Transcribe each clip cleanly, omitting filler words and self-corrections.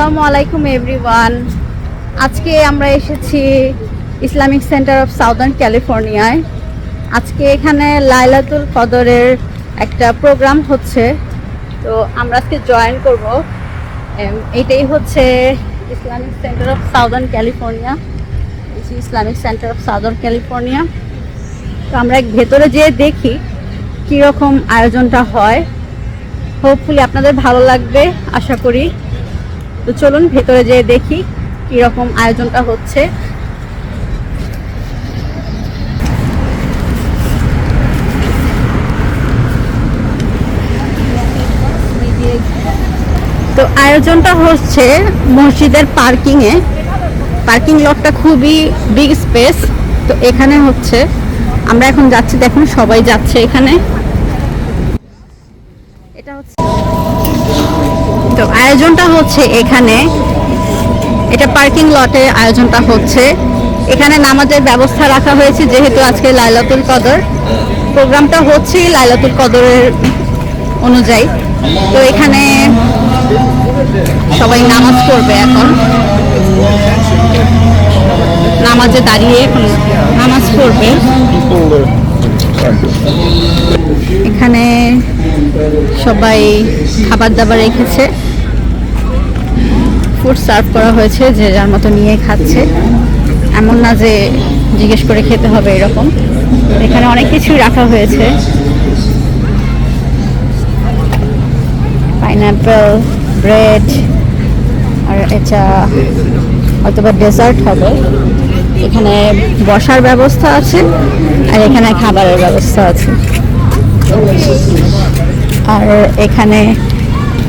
আসসালামু আলাইকুম এভরিওয়ান। আজকে আমরা এসেছি ইসলামিক সেন্টার অফ সাউদার্ন ক্যালিফোর্নিয়ায়। আজকে এখানে লাইলাতুল কদরের একটা প্রোগ্রাম হচ্ছে, তো আমরা আজকে জয়েন করব। এটাই হচ্ছে Islamic centre of southern California. Islamic centre of southern California. তো আমরা ভেতরে যেয়ে দেখি কীরকম আয়োজনটা হয়। হোপফুলি আপনাদের ভালো লাগবে আশা করি। তো চলুন ভেতরে যেয়ে দেখি কীরকম আয়োজনটা হচ্ছে। তো আয়োজনটা হচ্ছে মসজিদের পার্কিংয়ে। পার্কিং লটটা খুবই বিগ স্পেস। তো এখানে হচ্ছে আমরা এখন যাচ্ছি, দেখুন সবাই যাচ্ছে এখানে। এটা হচ্ছে তো আয়োজনটা হচ্ছে এখানে, এটা পার্কিং লটে আয়োজনটা হচ্ছে। এখানে নামাজের ব্যবস্থা রাখা হয়েছে যেহেতু আজকে লাইলাতুল কদর। প্রোগ্রামটা হচ্ছে লাইলাতুল কদরের অনুযায়ী। তো এখানে সবাই নামাজ পড়বে, এখন নামাজে দাঁড়িয়ে এখন নামাজ পড়বে। এখানে সবাই খাবার দাবার রেখেছে, ফুড সার্ভ করা হয়েছে, যে যার মতো নিয়ে খাচ্ছে। এমন না যে জিজ্ঞেস করে খেতে হবে এরকম। এখানে অনেক কিছুই রাখা হয়েছে, পাইনাপেল, ব্রেড, আর এটা হয়তো বা ডেজার্ট হবে। এখানে বসার ব্যবস্থা আছে আর এখানে খাবারের ব্যবস্থা আছে। আর এখানে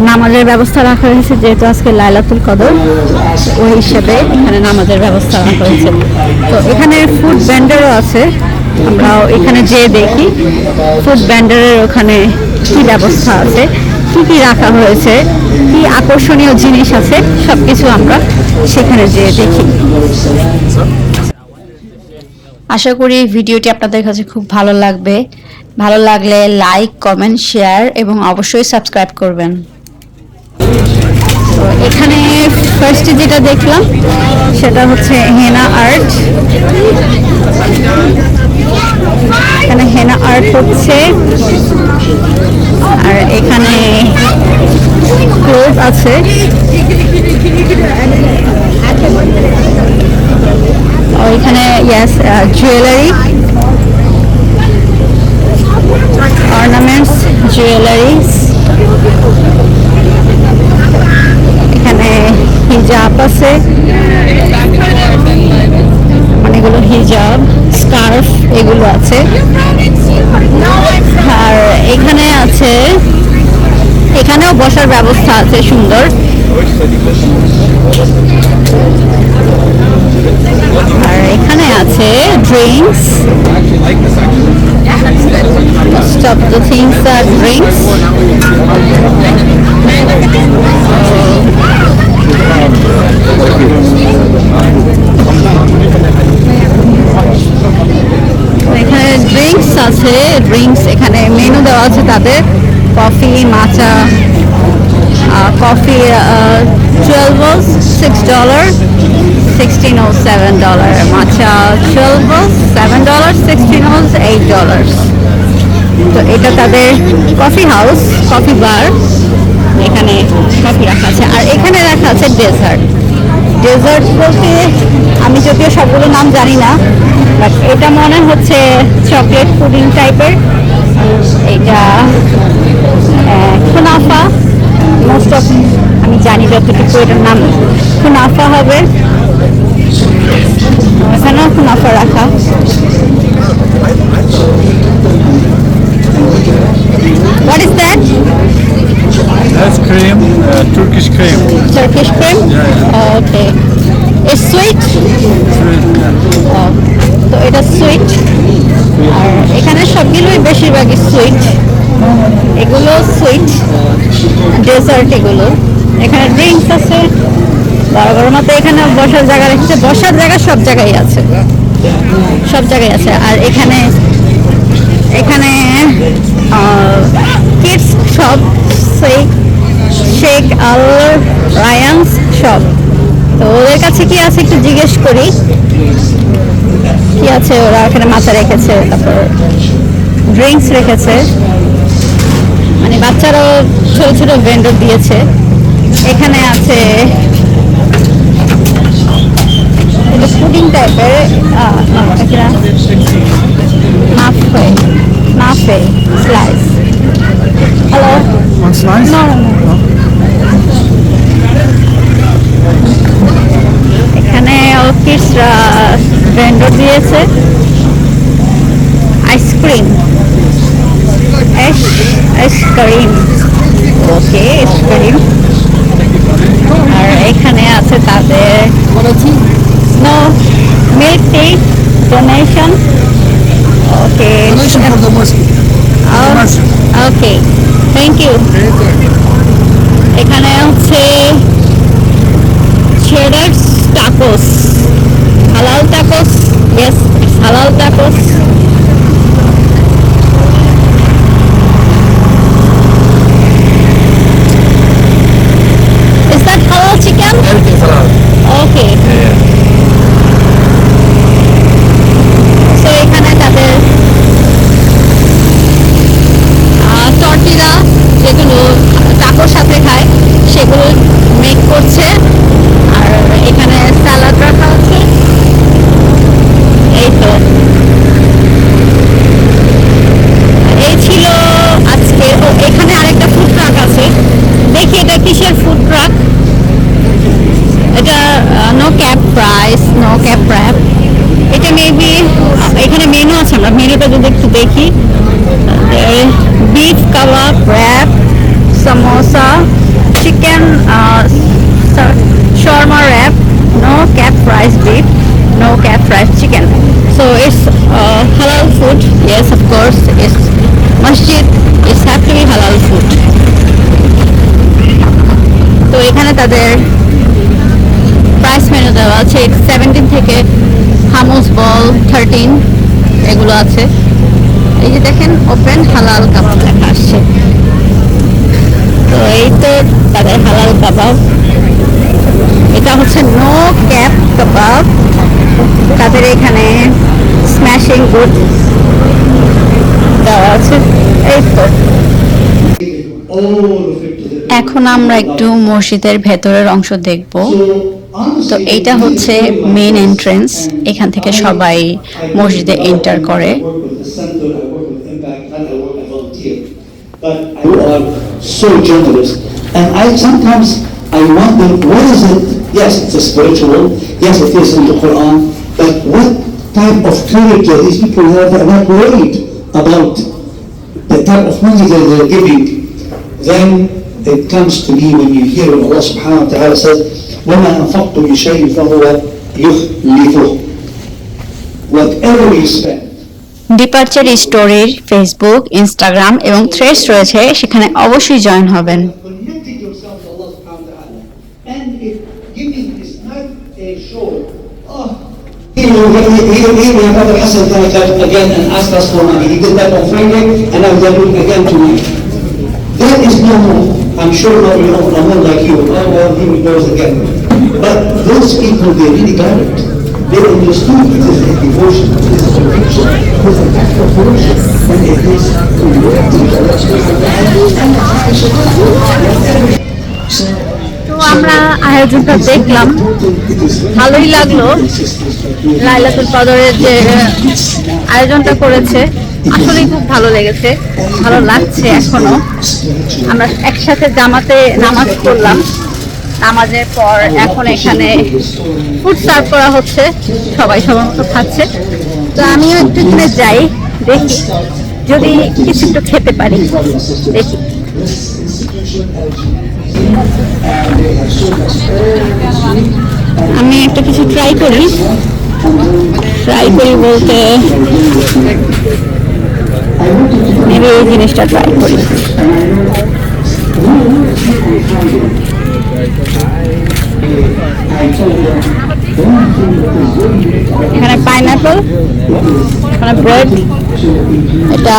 নামাজের ব্যবস্থা রাখা হয়েছে যেহেতু আজকে লাইলাতুল কদর, ওই হিসেবে এখানে নামাজের ব্যবস্থা রাখা হয়েছে। তো এখানে ফুড ভেন্ডারও আছে, আমরাও এখানে যেয়ে দেখি ফুড ভেন্ডারের ওখানে কি ব্যবস্থা আছে, কি কি রাখা হয়েছে, কি আকর্ষণীয় জিনিস আছে, সবকিছু আমরা সেখানে যেয়ে দেখি। আশা করি ভিডিওটি আপনাদের কাছে খুব ভালো লাগবে। ভালো লাগলে লাইক, কমেন্ট, শেয়ার এবং অবশ্যই সাবস্ক্রাইব করবেন। তো এখানে ফার্স্টে যেটা দেখলাম সেটা হচ্ছে হেনা আর্ট। এখানে হেনা আর্ট হচ্ছে, আর এখানে ক্লোথ আছে। এখানে ইয়েস জুয়েলারি, অর্নামেন্টস, জুয়েলারিস। এখানে হিজাব আছে, অনেকগুলো হিজাব, স্কার্ফ এগুলো আছে। আর এখানে আছে, এখানেও বসার ব্যবস্থা আছে সুন্দর। আর এখানে আছে drinks, most of the things are drinks. এখানে ড্রিঙ্কস আছে, ড্রিঙ্কস এখানে মেনু দেওয়া আছে তাদের। কফি, মাচা, কফি $12, $6, $16, $7, মাচা $12, $7, $16, $8। তো এটা তাদের কফি হাউস, কফি বার। এখানে কফি রাখা আছে, আর এখানে রাখা আছে ডেজার্ট। ডেজার্ট বলতে আমি যদিও সবগুলো নাম জানি না, বাট এটা মনে হচ্ছে চকলেট পুডিং টাইপের। এটা কুনাফা, মোস্ট অফ আমি জানি যতটুকু এটার নাম কুনাফা হবে। এখানেও কুনাফা রাখা। What is that? That's cream, Turkish cream. Turkish cream? Yeah. Oh, okay. It's sweet? Oh, তো এটা সুইট। আর এখানে সবগুলোই বেশিরভাগই সুইট, এগুলো সুইট ডেজার্ট এগুলো। এখানে ড্রিঙ্কস আছে, বড় বড় মতো। এখানে বসার জায়গা রেখেছে, বসার জায়গা সব জায়গায় আছে, সব জায়গায় আছে। আর এখানে এখানে কিডস সব শেখ আল রায়ানস সব। তো ওদের কাছে কি আছে একটু জিজ্ঞেস করি, কি আছে। ওরা এখানে মাথা রেখেছে, তারপর ড্রিঙ্কস রেখেছে, মানে বাচ্চারাও ছোট ছোট ভেন্ডর দিয়েছে। এখানে আছে পুডিং টাইপের মাফে স্লাইস। Hello, One slice? এখানে কিডসরা ভেন্ডর দিয়েছে আইসক্রিম, আইসক্রিম, ওকে আইসক্রিম। আর এখানে আছে তাদের no milk tea donation, okay Donation for the mosque. Okay, thank you. এখানে হচ্ছে Cheddar's tacos, halal tacos, yes, halal tacos. Is that halal chicken? Everything's halal. Okay. So এখানে তাদের tortilla যেগুলো টাকোর সাথে খায় সেগুলো মেক করছে। আর এখানে স্যালাড রাখা আছে, এই তো। এই ছিল আজকে। ও এখানে আরেকটা ফুড ট্রাক আছে, দেখি এটা কিসের ফুড ট্রাক। এটা no cap price, no cap wrap. এটা মেবি এখানে মেনু আছে, আমরা মেনুটা যদি একটু দেখি। Beef kebab wrap, samosa, chicken shawarma wrap, no cap fried beef, no cap fried chicken. So it's halal food. Yes, of course, it's masjid. It's have to be halal food. তো এখানে তাদের price menu দেওয়া আছে 17 থেকে হামুস বল 13 এগুলো আছে। এই যে দেখেন ওপেন হালাল কাবাব লেখা আসছে। তো এই তো তাদের হালাল কাবাব। এটা হচ্ছে নো ক্যাপ কাবাব। তাদের এখানে স্ম্যাশিং গুড দেওয়া আছে। এই তো এখন আমরা একটু মসজিদের ভেতরের অংশ দেখব। তো এইটা হচ্ছে মেইন এন্ট্রেন্স, এখান থেকে সবাই মসজিদে এন্টার করে। But you are so generous, and sometimes I wonder, what is it? Yes, it's a spiritual. Yes, it is in the Quran. But what type of character these people have? They're not worried about the type of money that they're giving. Then it comes to me when you hear when Allah Subhanahu wa Taala says, وَمَا أَنفَقْتُمْ مِنْ شَيْءٍ فَهُوَ يُخْلِفُهُ. Whatever you spend. Departure স্টোরির Facebook, Instagram এবং Threads রয়েছে, সেখানে অবশ্যই join হবেন। Connecting yourself to Allah Subhanahu wa Taala, and if giving is not a show. He Brother Hassan again and asked us for money. He did that on Friday, and now they're doing again tonight. That is normal. I'm sure not normal like you. Oh well, here he goes again. But those people, they really got it. They understood it is a devotion, it is a conviction, it is an act of worship, and it is to work to Allah তো আমরা আয়োজনটা দেখলাম, ভালোই লাগলো। লাইলাতুল কদরের যে আয়োজনটা করেছে আসলে খুব ভালো লেগেছে, ভালো লাগছে। এখনো আমরা একসাথে জামাতে নামাজ পড়লাম, নামাজের পর এখন এখানে ফুড সার্ভ করা হচ্ছে, সবাই সবার মতো খাচ্ছে। তো আমিও একটু এখানে যাই, দেখি যদি কিছু একটু খেতে পারি, দেখি। আমি একটা কিছু ট্রাই করি বলতে মেবি এই জিনিসটা ট্রাই করি। এখানে পাইনাপল, এখানে ব্রেড, এটা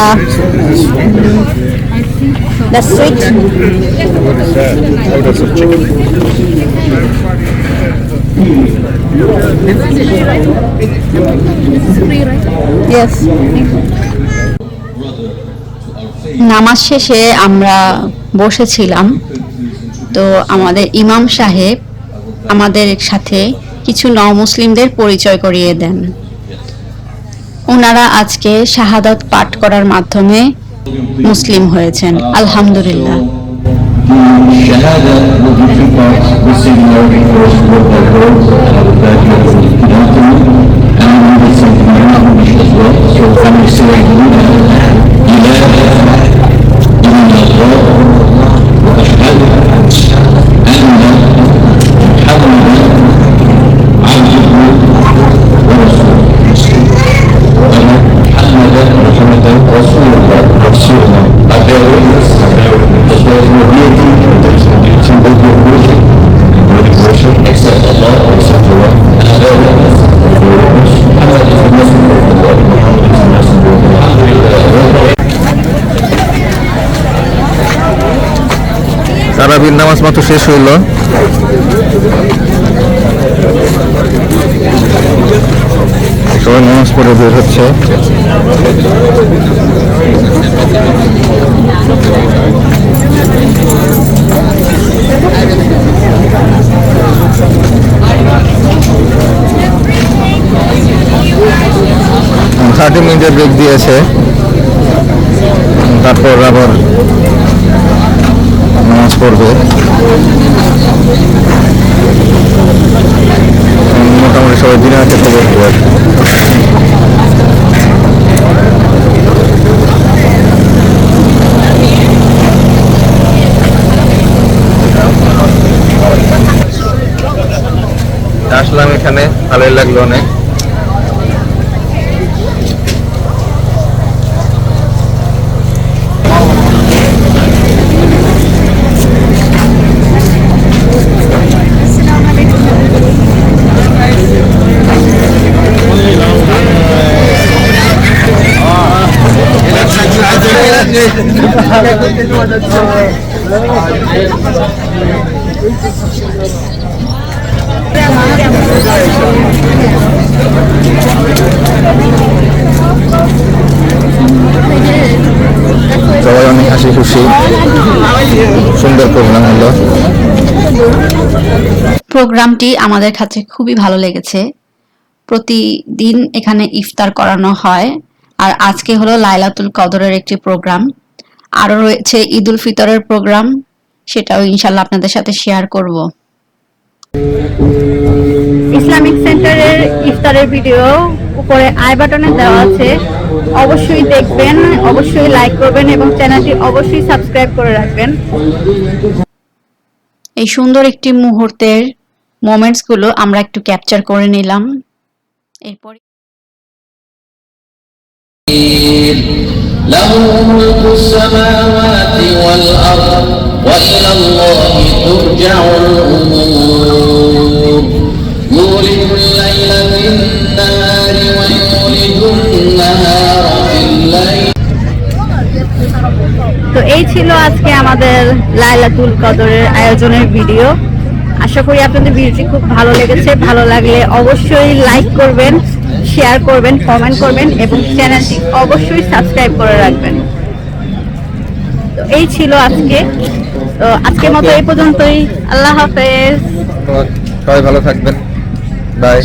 What is that? Oh, that's a chicken. Yes. নামাজ শেষে আমরা বসেছিলাম, তো আমাদের ইমাম সাহেব আমাদের সাথে কিছু নও-মুসলিমদের পরিচয় করিয়ে দেন। ওনারা আজকে শাহাদাত পাঠ করার মাধ্যমে মুসলিম হয়েছেন, আলহামদুলিল্লাহ। Shahada will be two parts. This is the first word I heard, and I would like you to repeat after me. And I will say to my English as well. So I'm going to say, except Allah or except Allah, and I know that Muhammad is the messenger of Allah, Muhammad is the messenger of Allah. তারাবির নামাজ মাত্র শেষ হইল। সবাই নামাজ পড়ে বের হচ্ছে। থার্টি মিনিটের ব্রেক দিয়েছে, তারপর আবার নামাজ পড়বে। মোটামুটি সবাই দিনের ক্ষেত্রে বসবে আর আসলাম এখানে, ভালোই লাগলো অনেক। সবাই অনেক হাসি খুশি, সুন্দর প্রোগ্রাম হলো। প্রোগ্রামটি আমাদের কাছে খুবই ভালো লেগেছে। প্রতিদিন এখানে ইফতার করানো হয়, আর আজকে হলো লাইলাতুল কদরের একটি প্রোগ্রাম। আরো রয়েছে ঈদ উল ফিতরের প্রোগ্রাম, সেটাও ইনশাল্লাহ আপনাদের সাথে শেয়ার করব। ইসলামিক সেন্টারের ইফতারের ভিডিও উপরে আই বাটনে দেওয়া আছে, অবশ্যই দেখবেন, অবশ্যই লাইক করবেন এবং চ্যানেলটি অবশ্যই সাবস্ক্রাইব করে রাখবেন। এই সুন্দর একটি মুহূর্তের মোমেন্টস গুলো আমরা একটু ক্যাপচার করে নিলাম। এরপর له ملك السماوات والأرض وإلى الله ترجع الأمور يولج الليل في النهار ويولج النهار في الليل। তো এই ছিল আজকে আমাদের লাইলাতুল কদরের আয়োজনের ভিডিও। আশা করি আপনাদের ভিডিওটি খুব ভালো লেগেছে। ভালো লাগলে অবশ্যই লাইক করবেন, শেয়ার করবেন, কমেন্ট করবেন এবং চ্যানেলটি অবশ্যই সাবস্ক্রাইব করে রাখবেন। তো এই ছিল আজকে, তো আজকের মতো এই পর্যন্তই। আল্লাহ হাফেজ। সবাই ভালো থাকবেন, বাই।